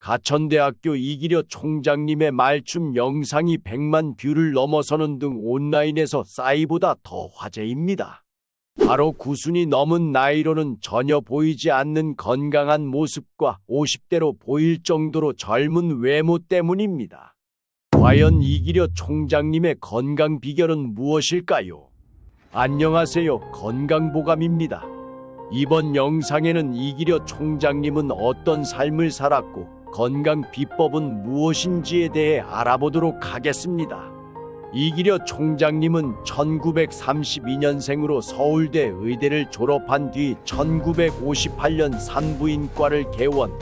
가천대학교 이기려 총장님의 말춤 영상이 100만 뷰를 넘어서는 등 온라인에서 싸이보다 더 화제입니다. 바로 9순이 넘은 나이로는 전혀 보이지 않는 건강한 모습과 50대로 보일 정도로 젊은 외모 때문입니다. 과연 이기려 총장님의 건강 비결은 무엇일까요? 안녕하세요. 건강보감입니다. 이번 영상에는 이기려 총장님은 어떤 삶을 살았고 건강 비법은 무엇인지에 대해 알아보도록 하겠습니다. 이기려 총장님은 1932년생으로 서울대 의대를 졸업한 뒤 1958년 산부인과를 개원,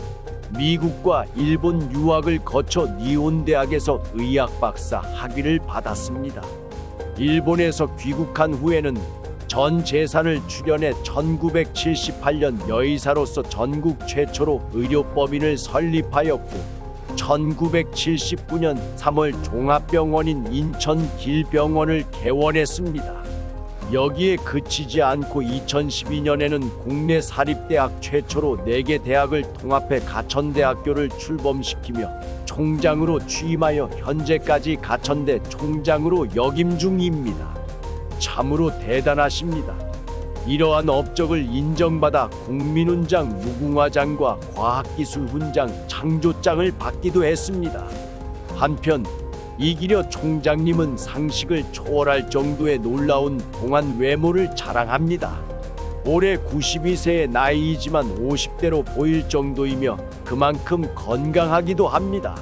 미국과 일본 유학을 거쳐 니혼대학에서 의학 박사 학위를 받았습니다. 일본에서 귀국한 후에는 전 재산을 출연해 1978년 여의사로서 전국 최초로 의료법인을 설립하였고 1979년 3월 종합병원인 인천길병원을 개원했습니다. 여기에 그치지 않고 2012년에는 국내 사립대학 최초로 4개 대학을 통합해 가천대학교를 출범시키며 총장으로 취임하여 현재까지 가천대 총장으로 역임 중입니다. 참으로 대단하십니다. 이러한 업적을 인정받아 국민훈장, 무궁화장과 과학기술훈장, 창조장을 받기도 했습니다. 한편 이기려 총장님은 상식을 초월할 정도의 놀라운 동안 외모를 자랑합니다. 올해 92세의 나이이지만 50대로 보일 정도이며 그만큼 건강하기도 합니다.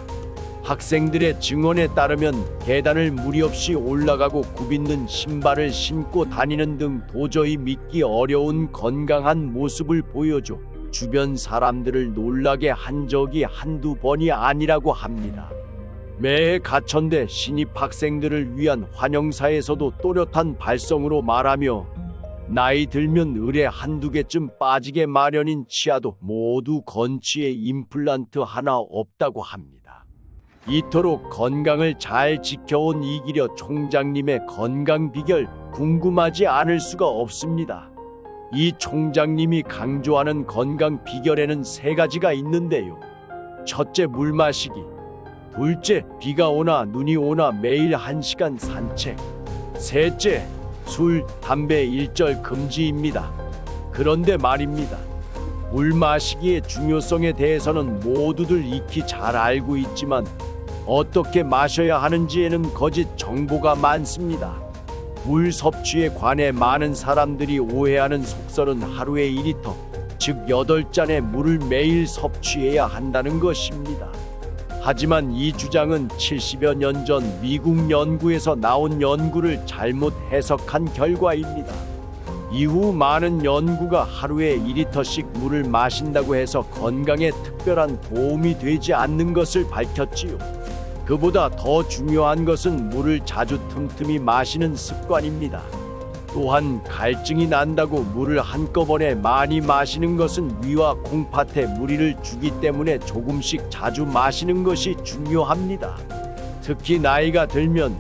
학생들의 증언에 따르면 계단을 무리 없이 올라가고 굽있는 신발을 신고 다니는 등 도저히 믿기 어려운 건강한 모습을 보여줘 주변 사람들을 놀라게 한 적이 한두 번이 아니라고 합니다. 매해 가천대 신입 학생들을 위한 환영사에서도 또렷한 발성으로 말하며 나이 들면 을에 한두 개쯤 빠지게 마련인 치아도 모두 건치에 임플란트 하나 없다고 합니다. 이토록 건강을 잘 지켜온 이기려 총장님의 건강 비결 궁금하지 않을 수가 없습니다. 이 총장님이 강조하는 건강 비결에는 3가지가 있는데요. 첫째, 물 마시기. 둘째, 비가 오나 눈이 오나 매일 1시간 산책. 셋째, 술, 담배 일절 금지입니다. 그런데 말입니다. 물 마시기의 중요성에 대해서는 모두들 익히 잘 알고 있지만 어떻게 마셔야 하는지에는 거짓 정보가 많습니다. 물 섭취에 관해 많은 사람들이 오해하는 속설은 하루에 2리터, 즉 8잔의 물을 매일 섭취해야 한다는 것입니다. 하지만 이 주장은 70여 년 전 미국 연구에서 나온 연구를 잘못 해석한 결과입니다. 이후 많은 연구가 하루에 2리터씩 물을 마신다고 해서 건강에 특별한 도움이 되지 않는 것을 밝혔지요. 그보다 더 중요한 것은 물을 자주 틈틈이 마시는 습관입니다. 또한 갈증이 난다고 물을 한꺼번에 많이 마시는 것은 위와 콩팥에 무리를 주기 때문에 조금씩 자주 마시는 것이 중요합니다. 특히 나이가 들면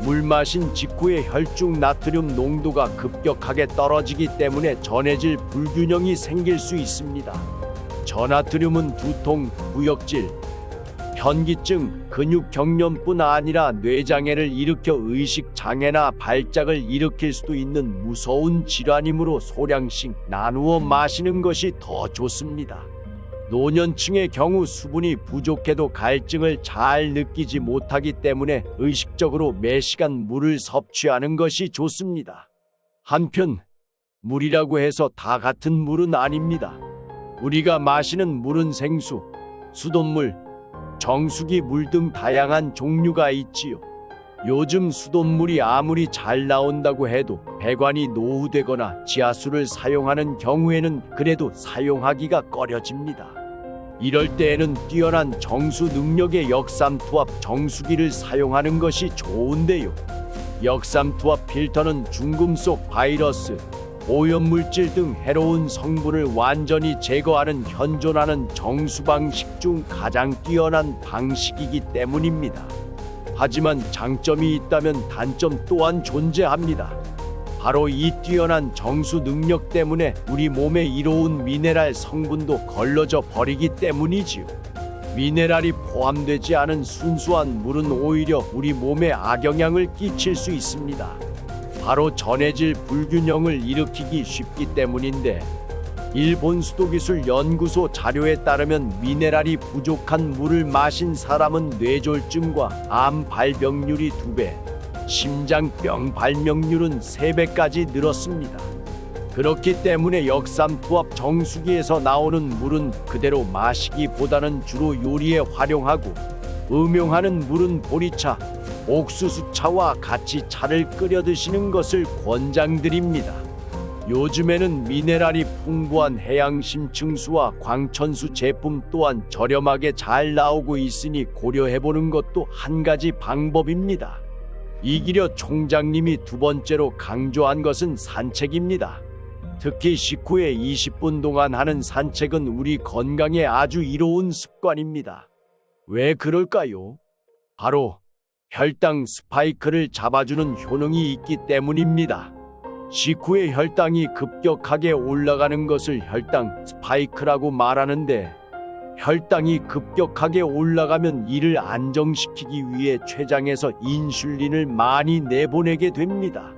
물 마신 직후에 혈중 나트륨 농도가 급격하게 떨어지기 때문에 전해질 불균형이 생길 수 있습니다. 저나트륨은 두통, 구역질, 현기증, 근육경련뿐 아니라 뇌장애를 일으켜 의식장애나 발작을 일으킬 수도 있는 무서운 질환이므로 소량씩 나누어 마시는 것이 더 좋습니다. 노년층의 경우 수분이 부족해도 갈증을 잘 느끼지 못하기 때문에 의식적으로 매시간 물을 섭취하는 것이 좋습니다. 한편 물이라고 해서 다 같은 물은 아닙니다. 우리가 마시는 물은 생수, 수돗물, 정수기 물 등 다양한 종류가 있지요. 요즘 수돗물이 아무리 잘 나온다고 해도 배관이 노후되거나 지하수를 사용하는 경우에는 그래도 사용하기가 꺼려집니다. 이럴 때에는 뛰어난 정수 능력의 역삼투압 정수기를 사용하는 것이 좋은데요. 역삼투압 필터는 중금속 바이러스, 오염물질 등 해로운 성분을 완전히 제거하는 현존하는 정수 방식 중 가장 뛰어난 방식이기 때문입니다. 하지만 장점이 있다면 단점 또한 존재합니다. 바로 이 뛰어난 정수 능력 때문에 우리 몸에 이로운 미네랄 성분도 걸러져 버리기 때문이지요. 미네랄이 포함되지 않은 순수한 물은 오히려 우리 몸에 악영향을 끼칠 수 있습니다. 바로 전해질 불균형을 일으키기 쉽기 때문인데, 일본 수도기술연구소 자료에 따르면 미네랄이 부족한 물을 마신 사람은 뇌졸중과 암 발병률이 2배, 심장병 발명률은 3배까지 늘었습니다. 그렇기 때문에 역삼투압 정수기에서 나오는 물은 그대로 마시기보다는 주로 요리에 활용하고, 음용하는 물은 보리차, 옥수수차와 같이 차를 끓여 드시는 것을 권장드립니다. 요즘에는 미네랄이 풍부한 해양 심층수와 광천수 제품 또한 저렴하게 잘 나오고 있으니 고려해보는 것도 한 가지 방법입니다. 이기려 총장님이 두 번째로 강조한 것은 산책입니다. 특히 식후에 20분 동안 하는 산책은 우리 건강에 아주 이로운 습관입니다. 왜 그럴까요? 바로 혈당 스파이크를 잡아주는 효능이 있기 때문입니다. 식후에 혈당이 급격하게 올라가는 것을 혈당 스파이크라고 말하는데, 혈당이 급격하게 올라가면 이를 안정시키기 위해 췌장에서 인슐린을 많이 내보내게 됩니다.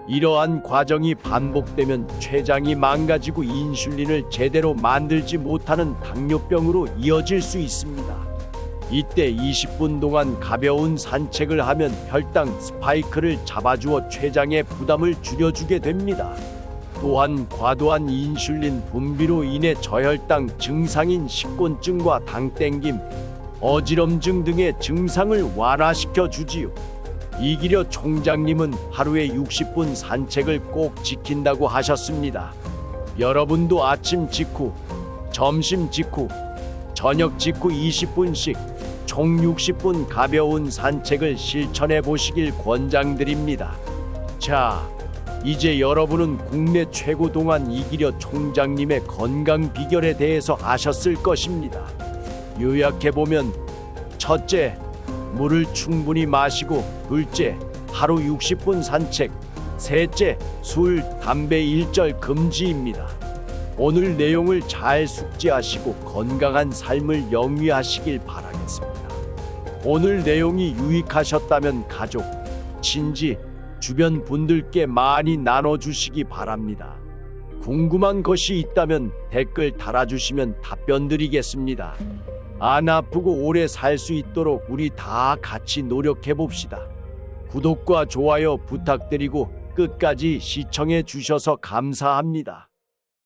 이러한 과정이 반복되면 췌장이 망가지고 인슐린을 제대로 만들지 못하는 당뇨병으로 이어질 수 있습니다. 이때 20분 동안 가벼운 산책을 하면 혈당 스파이크를 잡아주어 췌장의 부담을 줄여주게 됩니다. 또한 과도한 인슐린 분비로 인해 저혈당 증상인 식곤증과 당땡김, 어지럼증 등의 증상을 완화시켜 주지요. 이기려 총장님은 하루에 60분 산책을 꼭 지킨다고 하셨습니다. 여러분도 아침 직후, 점심 직후, 저녁 직후 20분씩 총 60분 가벼운 산책을 실천해 보시길 권장드립니다. 자, 이제 여러분은 국내 최고 동안 이기려 총장님의 건강 비결에 대해서 아셨을 것입니다. 요약해보면, 첫째, 물을 충분히 마시고, 둘째, 하루 60분 산책, 셋째, 술, 담배 일절 금지입니다. 오늘 내용을 잘 숙지하시고 건강한 삶을 영위하시길 바라겠습니다. 오늘 내용이 유익하셨다면 가족, 친지, 주변 분들께 많이 나눠주시기 바랍니다. 궁금한 것이 있다면 댓글 달아주시면 답변 드리겠습니다. 안 아프고 오래 살 수 있도록 우리 다 같이 노력해 봅시다. 구독과 좋아요 부탁드리고 끝까지 시청해 주셔서 감사합니다.